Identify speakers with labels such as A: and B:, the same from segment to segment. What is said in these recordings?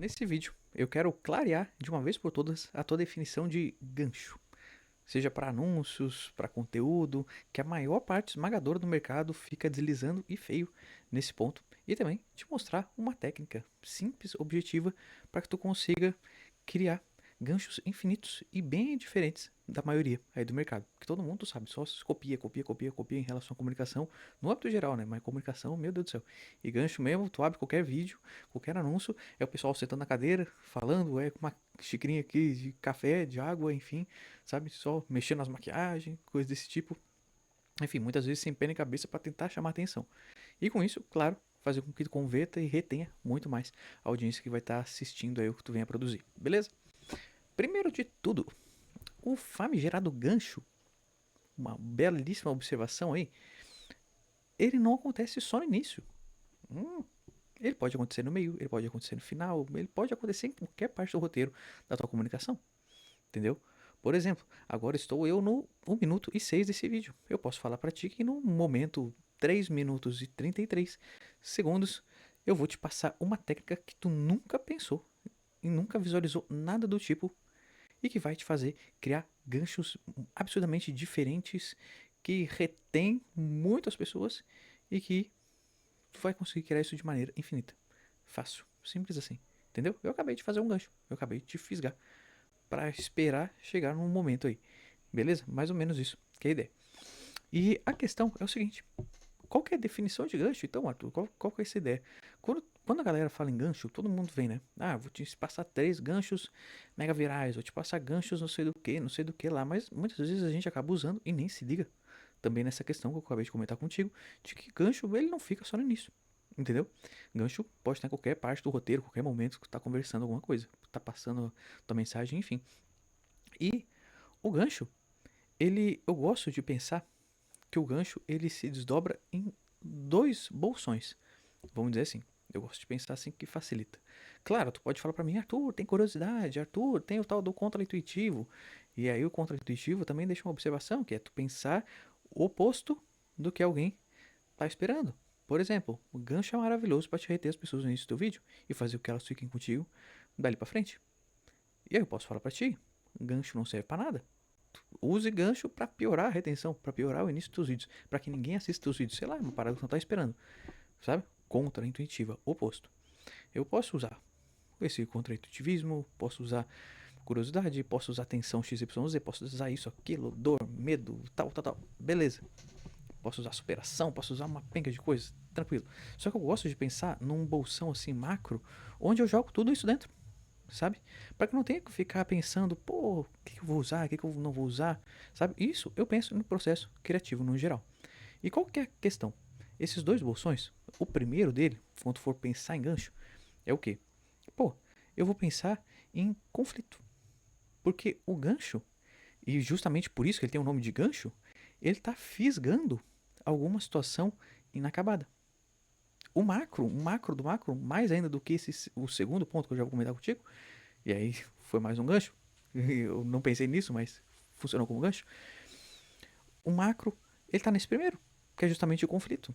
A: Nesse vídeo, eu quero clarear de uma vez por todas a tua definição de gancho. Seja para anúncios, para conteúdo, que a maior parte esmagadora do mercado fica deslizando e feio nesse ponto. E também te mostrar uma técnica simples, objetiva, para que tu consiga criar ganchos infinitos e bem diferentes da maioria aí do mercado. Que todo mundo sabe, só se copia, copia, copia, copia em relação à comunicação, no âmbito geral, né? Mas comunicação, meu Deus do céu. E gancho mesmo, tu abre qualquer vídeo, qualquer anúncio, é o pessoal sentando na cadeira, falando, é com uma xicrinha aqui de café, de água, enfim, sabe? Só mexendo nas maquiagens, coisas desse tipo. Enfim, muitas vezes sem pena e cabeça para tentar chamar atenção. E com isso, claro, fazer com que tu converta e retenha muito mais a audiência que vai estar assistindo aí o que tu venha produzir. Beleza? Primeiro de tudo, o famigerado gancho, uma belíssima observação aí, ele não acontece só no início. Ele pode acontecer no meio, ele pode acontecer no final, ele pode acontecer em qualquer parte do roteiro da tua comunicação, entendeu? Por exemplo, agora estou eu no 1 minuto e 6 desse vídeo. Eu posso falar para ti que no momento 3 minutos e 33 segundos eu vou te passar uma técnica que tu nunca pensou e nunca visualizou nada do tipo e que vai te fazer criar ganchos absurdamente diferentes que retém muitas pessoas e que tu vai conseguir criar isso de maneira infinita. Fácil, simples assim. Entendeu? Eu acabei de fazer um gancho, eu acabei de te fisgar para esperar chegar num momento aí. Beleza? Mais ou menos isso, que é a ideia. E a questão é o seguinte: qual que é a definição de gancho, então, Arthur? Qual que é essa ideia? Quando a galera fala em gancho, todo mundo vem, né? Ah, vou te passar 3 ganchos mega virais, vou te passar ganchos não sei do que lá. Mas muitas vezes a gente acaba usando e nem se liga também nessa questão que eu acabei de comentar contigo, de que gancho ele não fica só no início. Entendeu? Gancho pode estar em qualquer parte do roteiro, qualquer momento que tu tá conversando alguma coisa, tá passando tua mensagem, enfim. E o gancho, eu gosto de pensar que o gancho ele se desdobra em 2 bolsões. Vamos dizer assim. Eu gosto de pensar assim que facilita. Claro, tu pode falar pra mim, Arthur, tem curiosidade, Arthur, tem o tal do contra-intuitivo. E aí o contra-intuitivo também deixa uma observação, que é tu pensar o oposto do que alguém tá esperando. Por exemplo, o gancho é maravilhoso para te reter as pessoas no início do vídeo e fazer com que elas fiquem contigo dali pra frente. E aí eu posso falar pra ti, gancho não serve pra nada. Use gancho para piorar a retenção, para piorar o início dos vídeos, para que ninguém assista os vídeos. Sei lá, uma parada que não tá esperando, sabe? Contra-intuitiva, oposto. Eu posso usar esse contra-intuitivismo, posso usar curiosidade, posso usar tensão XYZ, posso usar isso, aquilo, dor, medo, tal, tal, tal. Beleza. Posso usar superação, posso usar uma penca de coisas, tranquilo. Só que eu gosto de pensar num bolsão assim macro, onde eu jogo tudo isso dentro, sabe? Para que não tenha que ficar pensando, pô, o que eu vou usar, o que eu não vou usar, sabe? Isso eu penso no processo criativo no geral. E qual que é a questão? Esses 2 bolsões, o primeiro dele, quando for pensar em gancho, é o quê? Pô, eu vou pensar em conflito. Porque o gancho, e justamente por isso que ele tem o nome de gancho, ele está fisgando alguma situação inacabada. O macro do macro, mais ainda do que o segundo ponto que eu já vou comentar contigo, e aí foi mais um gancho, eu não pensei nisso, mas funcionou como gancho. O macro, ele está nesse primeiro, que é justamente o conflito.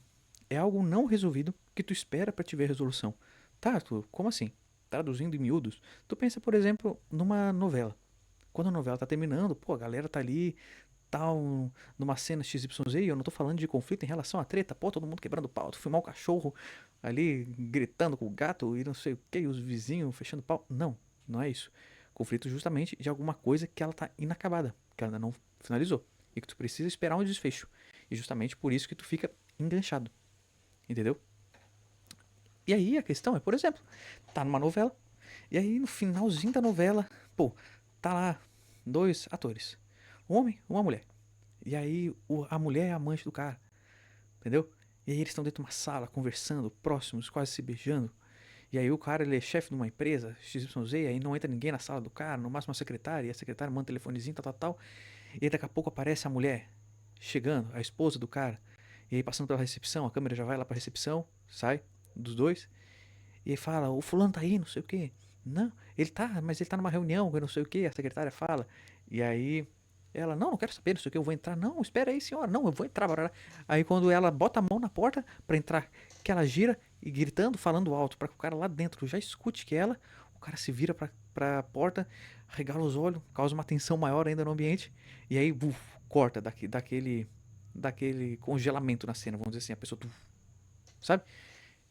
A: É algo não resolvido que tu espera para te ver a resolução. Tá, tu, como assim? Traduzindo em miúdos, tu pensa, por exemplo, numa novela. Quando a novela tá terminando, pô, a galera tá ali, tal, numa cena XYZ, e eu não tô falando de conflito em relação à treta, pô, todo mundo quebrando pau, tu filmar o cachorro ali gritando com o gato e não sei o que, e os vizinhos fechando pau. Não, não é isso. Conflito justamente de alguma coisa que ela tá inacabada, que ela ainda não finalizou, e que tu precisa esperar um desfecho. E justamente por isso que tu fica enganchado, entendeu? E aí a questão é, por exemplo, tá numa novela, e aí no finalzinho da novela, pô, tá lá 2 atores, um homem e uma mulher. E aí a mulher é amante do cara, entendeu? E aí eles estão dentro de uma sala conversando, próximos, quase se beijando. E aí o cara ele é chefe de uma empresa, XYZ, aí não entra ninguém na sala do cara, no máximo a secretária, e a secretária manda um telefonezinho, tal, tal, tal. E aí daqui a pouco aparece a mulher chegando, a esposa do cara. E aí passando pela recepção, a câmera já vai lá pra recepção, sai dos dois. E fala, o fulano tá aí, não sei o que. Não, ele tá, mas ele tá numa reunião, eu não sei o que, a secretária fala. E aí ela, não, não quero saber, não sei o que, eu vou entrar. Não, espera aí, senhora, não, eu vou entrar. Barará. Aí quando ela bota a mão na porta pra entrar, que ela gira e gritando, falando alto, pra que o cara lá dentro já escute que ela, o cara se vira pra porta, regala os olhos, causa uma tensão maior ainda no ambiente, e aí, buf, corta daquele congelamento na cena, vamos dizer assim, a pessoa, tuf, sabe?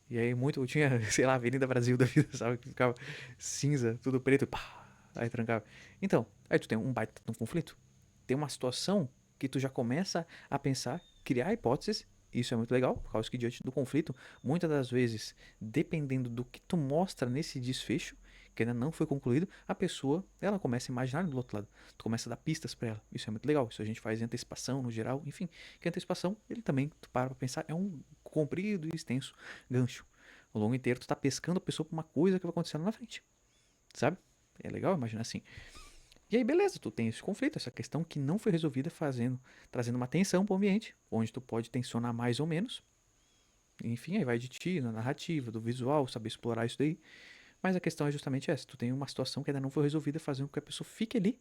A: E aí muito, eu tinha, sei lá, Avenida Brasil da vida, sabe? Que ficava cinza, tudo preto, pá, aí trancava. Então, aí tu tem um baita de um conflito. Tem uma situação que tu já começa a pensar, criar hipóteses, isso é muito legal, por causa que diante do conflito, muitas das vezes, dependendo do que tu mostra nesse desfecho, que ainda não foi concluído, a pessoa, ela começa a imaginar do outro lado. Tu começa a dar pistas pra ela. Isso é muito legal. Isso a gente faz em antecipação, no geral, enfim. Que a antecipação, ele também, tu para pra pensar, é um comprido e extenso gancho. O longo inteiro tu tá pescando a pessoa pra uma coisa que vai acontecer lá na frente. Sabe? É legal imaginar assim. E aí, beleza, tu tem esse conflito, essa questão que não foi resolvida trazendo uma tensão pro ambiente, onde tu pode tensionar mais ou menos. Enfim, aí vai de ti, na narrativa, do visual, saber explorar isso daí. Mas a questão é justamente essa, tu tem uma situação que ainda não foi resolvida, fazendo com que a pessoa fique ali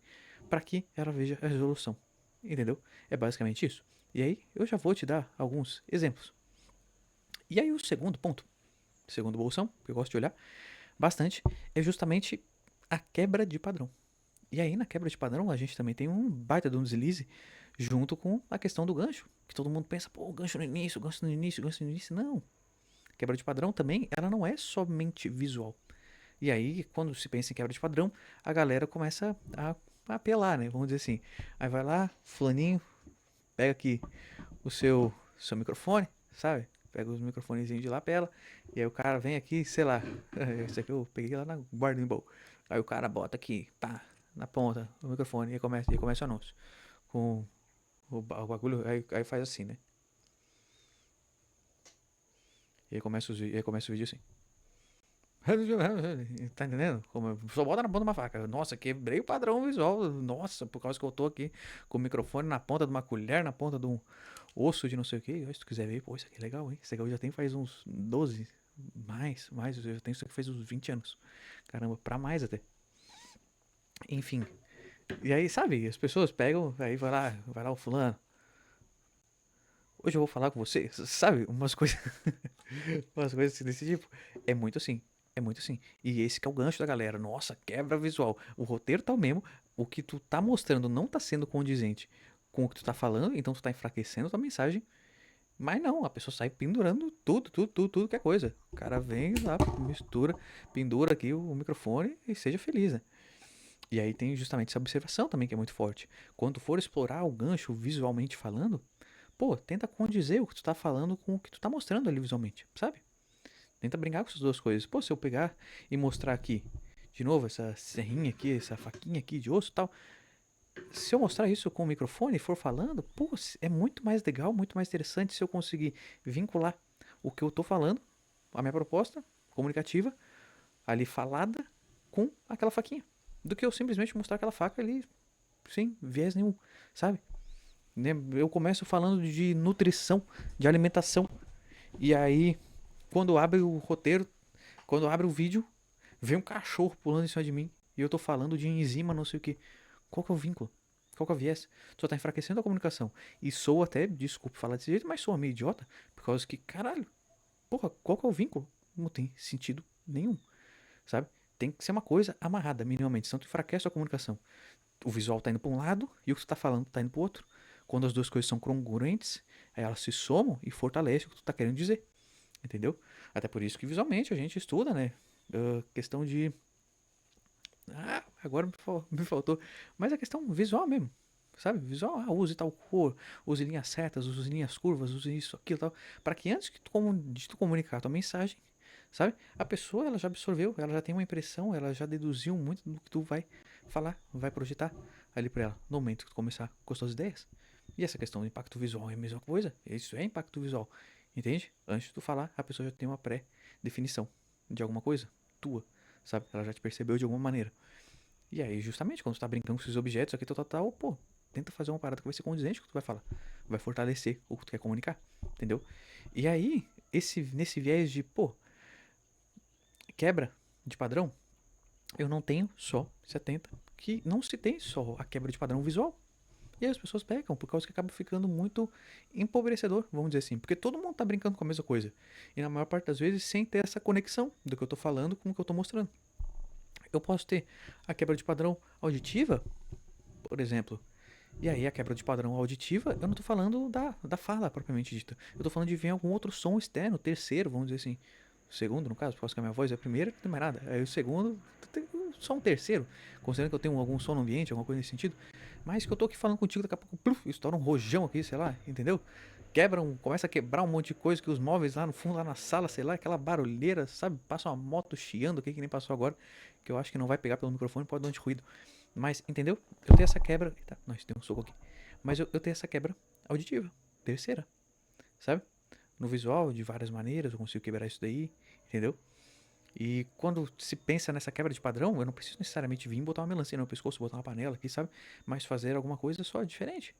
A: para que ela veja a resolução. Entendeu? É basicamente isso. E aí, eu já vou te dar alguns exemplos. E aí, o segundo ponto, segundo bolsão, que eu gosto de olhar bastante, é justamente a quebra de padrão. E aí, na quebra de padrão, a gente também tem um baita de um deslize junto com a questão do gancho. Que todo mundo pensa, pô, gancho no início, gancho no início, gancho no início. Não. Quebra de padrão também, ela não é somente visual. E aí, quando se pensa em quebra de padrão, a galera começa a apelar, né? Vamos dizer assim. Aí vai lá, fulaninho, pega aqui o seu microfone, sabe? Pega os microfonezinhos de lapela, e aí o cara vem aqui, sei lá, esse aqui eu peguei lá na Guardian Bowl. Aí o cara bota aqui, pá, na ponta do microfone e começa o anúncio. Com o bagulho, aí faz assim, né? E aí começa o vídeo assim. Tá entendendo? Como só bota na ponta de uma faca. Nossa, quebrei o padrão visual. Nossa, por causa que eu tô aqui com o microfone na ponta de uma colher, na ponta de um osso de não sei o que. Se tu quiser ver, pô, isso aqui é legal, hein? Isso aqui eu já tenho faz uns 12, mais. Eu já tenho isso aqui faz uns 20 anos. Caramba, pra mais até. Enfim. E aí, sabe, as pessoas pegam, aí vai lá o fulano. Hoje eu vou falar com você, sabe? Umas coisas assim desse tipo. É muito assim. É muito assim. E esse que é o gancho da galera. Nossa, quebra visual. O roteiro tá o mesmo. O que tu tá mostrando não tá sendo condizente com o que tu tá falando. Então tu tá enfraquecendo a tua mensagem. Mas não, a pessoa sai pendurando tudo que é coisa. O cara vem lá, mistura, pendura aqui o microfone e seja feliz, né? E aí tem justamente essa observação também que é muito forte. Quando tu for explorar o gancho visualmente falando, pô, tenta condizer o que tu tá falando com o que tu tá mostrando ali visualmente, sabe? Tenta brincar com essas duas coisas. Pô, se eu pegar e mostrar aqui, de novo, essa serrinha aqui, essa faquinha aqui de osso e tal. Se eu mostrar isso com o microfone e for falando, pô, é muito mais legal, muito mais interessante se eu conseguir vincular o que eu tô falando, a minha proposta comunicativa, ali falada, com aquela faquinha. Do que eu simplesmente mostrar aquela faca ali, sem viés nenhum, sabe? Né, eu começo falando de nutrição, de alimentação. E aí, quando abre o roteiro, quando abre o vídeo, vem um cachorro pulando em cima de mim. E eu tô falando de enzima, não sei o que. Qual que é o vínculo? Qual que é o viés? Tu só tá enfraquecendo a comunicação. E sou até, desculpa falar desse jeito, mas sou meio idiota. Por causa que, caralho, porra, qual que é o vínculo? Não tem sentido nenhum, sabe? Tem que ser uma coisa amarrada, minimamente. Senão tu enfraquece a comunicação. O visual tá indo pra um lado e o que tu tá falando tá indo pro outro. Quando as duas coisas são congruentes, aí elas se somam e fortalecem o que tu tá querendo dizer. Entendeu? Até por isso que visualmente a gente estuda, né? Questão de. Agora me faltou. Mas a questão visual mesmo. Sabe? Visual, use tal cor, use linhas certas, use linhas curvas, use isso, aquilo tal. Para que antes de tu comunicar a tua mensagem, sabe? A pessoa ela já absorveu, ela já tem uma impressão, ela já deduziu muito do que tu vai falar, vai projetar ali para ela, no momento que tu começar com as tuas ideias. E essa questão do impacto visual é a mesma coisa. Isso é impacto visual. Entende? Antes de tu falar, a pessoa já tem uma pré-definição de alguma coisa tua, sabe? Ela já te percebeu de alguma maneira. E aí, justamente, quando tu tá brincando com esses objetos aqui, tal, pô, tenta fazer uma parada que vai ser condizente com o que tu vai falar. Vai fortalecer o que tu quer comunicar, entendeu? E aí, nesse viés de, pô, quebra de padrão, eu não tenho só, se atenta, que não se tem só a quebra de padrão visual. E aí as pessoas pecam, por causa que acaba ficando muito empobrecedor, vamos dizer assim. Porque todo mundo tá brincando com a mesma coisa. E na maior parte das vezes sem ter essa conexão do que eu tô falando com o que eu tô mostrando. Eu posso ter a quebra de padrão auditiva, por exemplo. E aí a quebra de padrão auditiva, eu não tô falando da fala propriamente dita. Eu tô falando de vir algum outro som externo, terceiro, vamos dizer assim. Segundo, no caso, por causa que a minha voz é a primeira, não tem mais nada. Aí o segundo, tem só um terceiro. Considerando que eu tenho algum som no ambiente, alguma coisa nesse sentido. Mas que eu tô aqui falando contigo, daqui a pouco, pluf, estoura um rojão aqui, sei lá, entendeu? Começa a quebrar um monte de coisa que os móveis lá no fundo, lá na sala, sei lá, aquela barulheira, sabe? Passa uma moto chiando aqui, que nem passou agora, que eu acho que não vai pegar pelo microfone, pode dar um de ruído. Mas, entendeu? Eu tenho essa quebra. Eita, nós temos um soco aqui. Mas eu tenho essa quebra auditiva, terceira, sabe? No visual, de várias maneiras, eu consigo quebrar isso daí, entendeu? E quando se pensa nessa quebra de padrão, eu não preciso necessariamente vir botar uma melancia no meu pescoço, botar uma panela aqui, sabe? Mas fazer alguma coisa só diferente,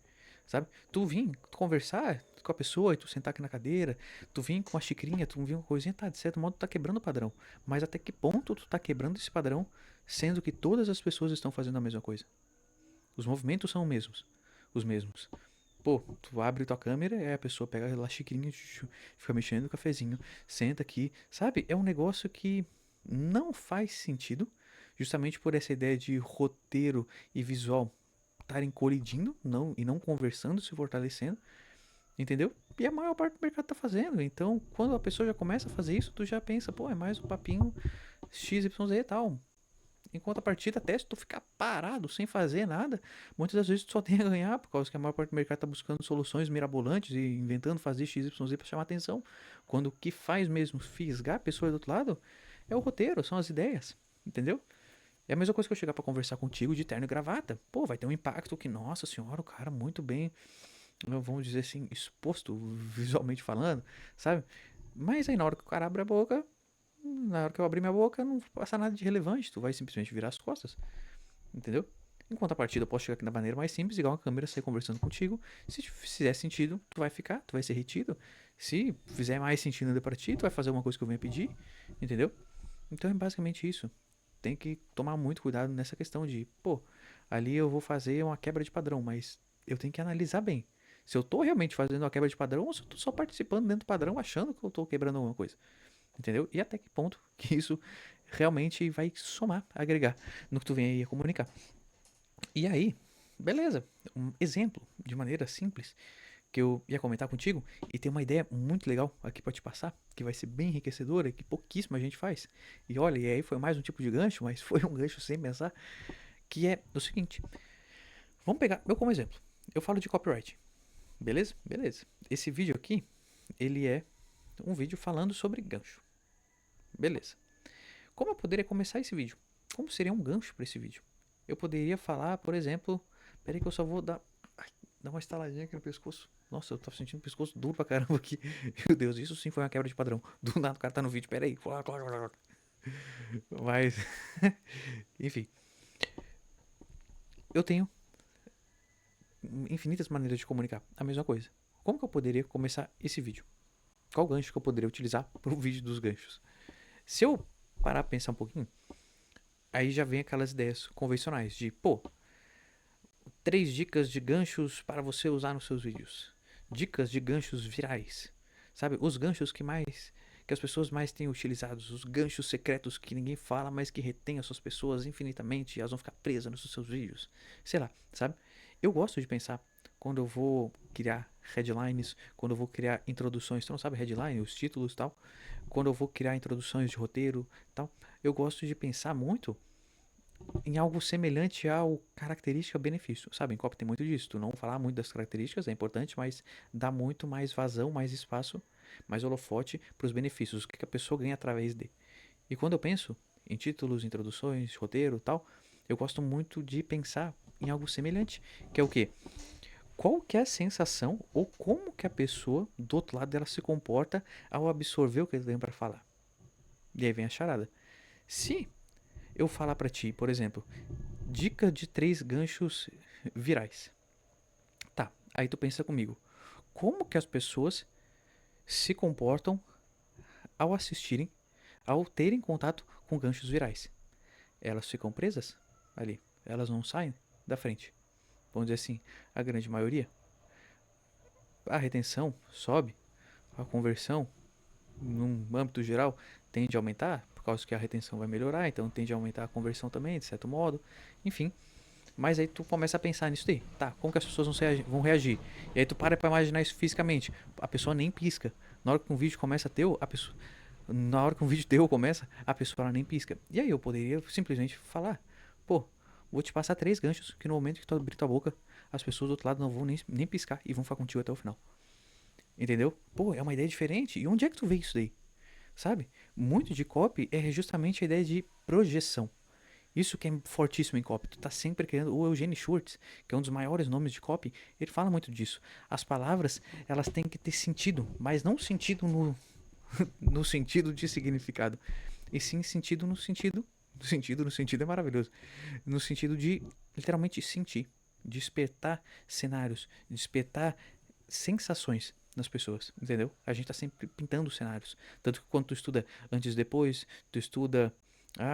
A: sabe? Tu vir conversar com a pessoa e tu sentar aqui na cadeira, tu vir com uma xicrinha, tu vir com uma coisinha, tá, de certo modo tu tá quebrando o padrão. Mas até que ponto tu tá quebrando esse padrão, sendo que todas as pessoas estão fazendo a mesma coisa? Os movimentos são os mesmos. Pô, tu abre tua câmera, aí a pessoa pega lá a xicrinha, fica mexendo no cafezinho, senta aqui, sabe? É um negócio que não faz sentido, justamente por essa ideia de roteiro e visual estarem colidindo e não conversando, se fortalecendo, entendeu? E a maior parte do mercado tá fazendo. Então, quando a pessoa já começa a fazer isso, tu já pensa, pô, é mais um papinho XYZ e tal. Enquanto a partida, até se tu ficar parado, sem fazer nada, muitas das vezes tu só tem a ganhar, por causa que a maior parte do mercado tá buscando soluções mirabolantes e inventando fazer XYZ pra chamar atenção. Quando o que faz mesmo fisgar a pessoa do outro lado é o roteiro, são as ideias, entendeu? É a mesma coisa que eu chegar pra conversar contigo de terno e gravata. Pô, vai ter um impacto que, nossa senhora, o cara muito bem, vamos dizer assim, exposto visualmente falando, sabe? Mas aí na hora que o cara abre a boca, na hora que eu abrir minha boca, não passa nada de relevante. Tu vai simplesmente virar as costas. Entendeu? Enquanto a partida eu posso chegar aqui da maneira mais simples, igual uma câmera, sair conversando contigo. Se fizer sentido, tu vai ficar, tu vai ser retido. Se fizer mais sentido ainda pra ti, tu vai fazer alguma coisa que eu venha pedir. Entendeu? Então é basicamente isso. Tem que tomar muito cuidado nessa questão de, pô, ali eu vou fazer uma quebra de padrão, mas eu tenho que analisar bem. Se eu tô realmente fazendo uma quebra de padrão ou se eu tô só participando dentro do padrão achando que eu tô quebrando alguma coisa. Entendeu? E até que ponto que isso realmente vai somar, agregar no que tu vem aí a comunicar. E aí, beleza, um exemplo de maneira simples que eu ia comentar contigo e tem uma ideia muito legal aqui para te passar, que vai ser bem enriquecedora, que pouquíssima gente faz. E olha, e aí foi mais um tipo de gancho, mas foi um gancho sem pensar, que é o seguinte, vamos pegar eu como exemplo. Eu falo de copyright. Beleza? Beleza. Esse vídeo aqui, ele é um vídeo falando sobre gancho. Beleza. Como eu poderia começar esse vídeo? Como seria um gancho para esse vídeo? Eu poderia falar, por exemplo, peraí que eu só vou dar, ai, dar uma estaladinha aqui no pescoço. Nossa, eu tava sentindo o pescoço duro pra caramba aqui. Meu Deus, isso sim foi uma quebra de padrão. Do nada o cara tá no vídeo, peraí. Mas, enfim, eu tenho infinitas maneiras de comunicar a mesma coisa. Como que eu poderia começar esse vídeo? Qual gancho que eu poderia utilizar pro vídeo dos ganchos? Se eu parar pra pensar um pouquinho, aí já vem aquelas ideias convencionais de, pô, 3 dicas de ganchos para você usar nos seus vídeos. Dicas de ganchos virais. Sabe? Os ganchos que as pessoas mais têm utilizados, os ganchos secretos que ninguém fala, mas que retêm as suas pessoas infinitamente e elas vão ficar presas nos seus vídeos. Sei lá, sabe? Eu gosto de pensar quando eu vou criar headlines, quando eu vou criar introduções, tu não sabe headline, os títulos e tal, quando eu vou criar introduções de roteiro, tal, eu gosto de pensar muito em algo semelhante ao característica-benefício. Sabe, em copy tem muito disso. Tu não falar muito das características é importante, mas dá muito mais vazão, mais espaço, mais holofote para os benefícios, o que a pessoa ganha através de. E quando eu penso em títulos, introduções, roteiro tal, eu gosto muito de pensar em algo semelhante, que é o quê? Qual que é a sensação ou como que a pessoa do outro lado dela se comporta ao absorver o que ele tem para falar? E aí vem a charada. Se eu falar para ti, por exemplo, dica de 3 ganchos virais. Tá, aí tu pensa comigo. Como que as pessoas se comportam ao assistirem, ao terem contato com ganchos virais? Elas ficam presas ali. Elas não saem da frente. Vamos dizer assim, a grande maioria. A retenção sobe, a conversão, num âmbito geral, tende a aumentar por causa que a retenção vai melhorar, então tende a aumentar a conversão também, de certo modo, enfim. Mas aí tu começa a pensar nisso daí, tá, como que as pessoas vão reagir? E aí tu para pra imaginar isso fisicamente, a pessoa nem pisca. Na hora que um vídeo começa teu, a pessoa, na hora que um vídeo teu começa, a pessoa ela nem pisca. E aí eu poderia simplesmente falar, pô, vou te passar 3 ganchos que no momento que tu abrir tua boca, as pessoas do outro lado não vão nem piscar e vão ficar contigo até o final. Entendeu? Pô, é uma ideia diferente. E onde é que tu vê isso daí? Sabe? Muito de copy é justamente a ideia de projeção. Isso que é fortíssimo em copy. Tu tá sempre querendo. O Eugene Schwartz, que é um dos maiores nomes de copy, ele fala muito disso. As palavras, elas têm que ter sentido, mas não sentido no sentido de significado. E sim sentido no sentido. No sentido é maravilhoso. No sentido de literalmente sentir. Despertar cenários. Despertar sensações nas pessoas, entendeu? A gente tá sempre pintando cenários. Tanto que quando tu estuda antes e depois, tu estuda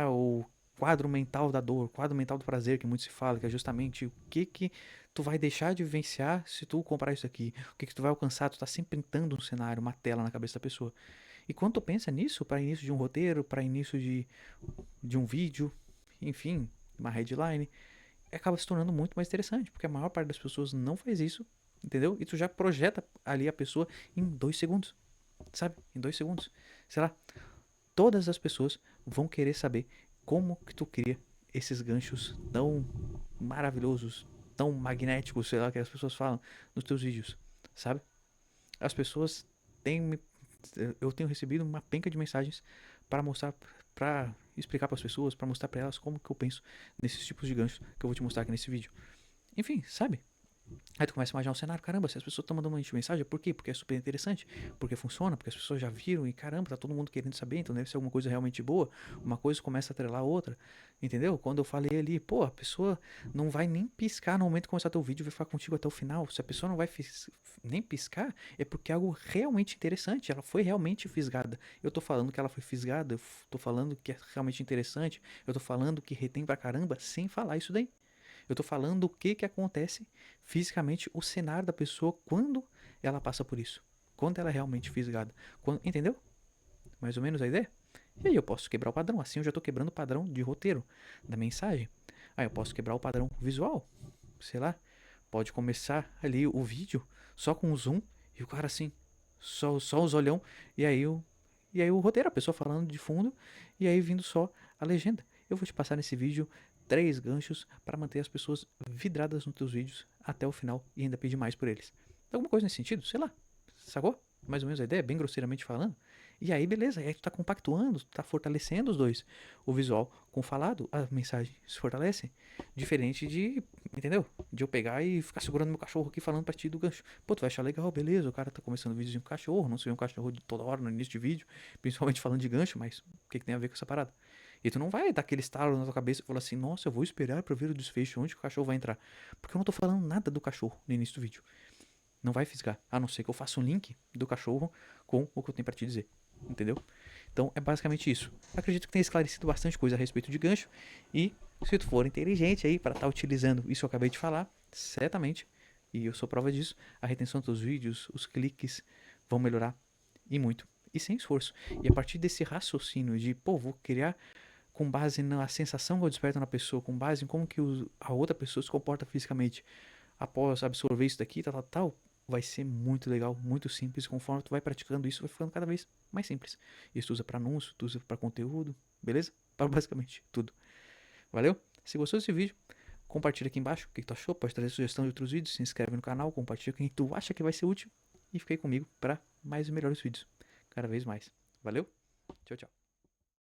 A: o quadro mental da dor, quadro mental do prazer, que muito se fala, que é justamente o que tu vai deixar de vivenciar se tu comprar isso aqui, o que tu vai alcançar, tu tá sempre pintando um cenário, uma tela na cabeça da pessoa. E quando tu pensa nisso, para início de um roteiro, para início de um vídeo, enfim, uma headline, acaba se tornando muito mais interessante, porque a maior parte das pessoas não faz isso, entendeu? E tu já projeta ali a pessoa em 2 segundos, sabe? Em 2 segundos. Sei lá, todas as pessoas vão querer saber como que tu cria esses ganchos tão maravilhosos, tão magnéticos, sei lá, que as pessoas falam nos teus vídeos, sabe? As pessoas têm, eu tenho recebido uma penca de mensagens para mostrar, para explicar para as pessoas, para mostrar para elas como que eu penso nesses tipos de ganchos que eu vou te mostrar aqui nesse vídeo. Enfim, sabe? Aí tu começa a imaginar um cenário, caramba, se as pessoas estão mandando uma mensagem, por quê? Porque é super interessante, porque funciona, porque as pessoas já viram e caramba, tá todo mundo querendo saber, então deve ser alguma coisa realmente boa, uma coisa começa a atrelar a outra, entendeu? Quando eu falei ali, pô, a pessoa não vai nem piscar no momento que começar teu vídeo e vai ficar contigo até o final, se a pessoa não vai nem piscar, é porque é algo realmente interessante, ela foi realmente fisgada. Eu tô falando que ela foi fisgada, eu tô falando que é realmente interessante, eu tô falando que retém pra caramba, sem falar isso daí. Eu tô falando o que que acontece fisicamente, o cenário da pessoa quando ela passa por isso. Quando ela é realmente fisgada. Entendeu? Mais ou menos a ideia? E aí eu posso quebrar o padrão. Assim eu já estou quebrando o padrão de roteiro da mensagem. Aí eu posso quebrar o padrão visual. Sei lá. Pode começar ali o vídeo só com o zoom e o cara assim, só os olhão. E aí o roteiro, a pessoa falando de fundo e aí vindo só a legenda. Eu vou te passar nesse vídeo 3 ganchos para manter as pessoas vidradas nos teus vídeos até o final e ainda pedir mais por eles. Alguma coisa nesse sentido? Sei lá. Sacou? Mais ou menos a ideia, bem grosseiramente falando. E aí, beleza. E aí tu tá compactuando, tu tá fortalecendo os dois. O visual com o falado, a mensagem se fortalece. Diferente de, entendeu? De eu pegar e ficar segurando meu cachorro aqui falando pra ti do gancho. Pô, tu vai achar legal, beleza. O cara tá começando vídeo com cachorro. Não se vê um cachorro de toda hora no início de vídeo. Principalmente falando de gancho, mas o que tem a ver com essa parada? E tu não vai dar aquele estalo na tua cabeça e falar assim, nossa, eu vou esperar pra ver o desfecho, onde que o cachorro vai entrar. Porque eu não tô falando nada do cachorro no início do vídeo. Não vai fisgar, a não ser que eu faça um link do cachorro com o que eu tenho pra te dizer. Entendeu? Então é basicamente isso. Acredito que tenha esclarecido bastante coisa a respeito de gancho. E se tu for inteligente aí para estar utilizando isso que eu acabei de falar, certamente, e eu sou prova disso, a retenção dos vídeos, os cliques vão melhorar e muito. E sem esforço. E a partir desse raciocínio de, pô, vou criar com base na sensação que eu desperto na pessoa, com base em como que a outra pessoa se comporta fisicamente após absorver isso daqui, tal, vai ser muito legal, muito simples. Conforme tu vai praticando isso, vai ficando cada vez mais simples. Isso tu usa para anúncio, tu usa para conteúdo, beleza? Para basicamente tudo. Valeu? Se gostou desse vídeo, compartilha aqui embaixo o que tu achou, pode trazer sugestão de outros vídeos, se inscreve no canal, compartilha quem tu acha que vai ser útil e fica aí comigo para mais e melhores vídeos, cada vez mais. Valeu? Tchau, tchau.